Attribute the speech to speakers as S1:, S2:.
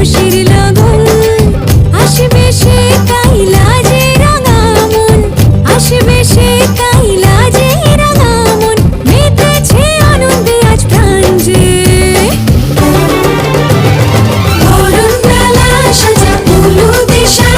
S1: খুশির লগন আসবে সে কাইলাজে রাঙা মন আসবে সে কাইলাজে রাঙা মন মেতেছে আনন্দে আজ প্রাণ যে বরণ ডালা সাজা ফুল দিশা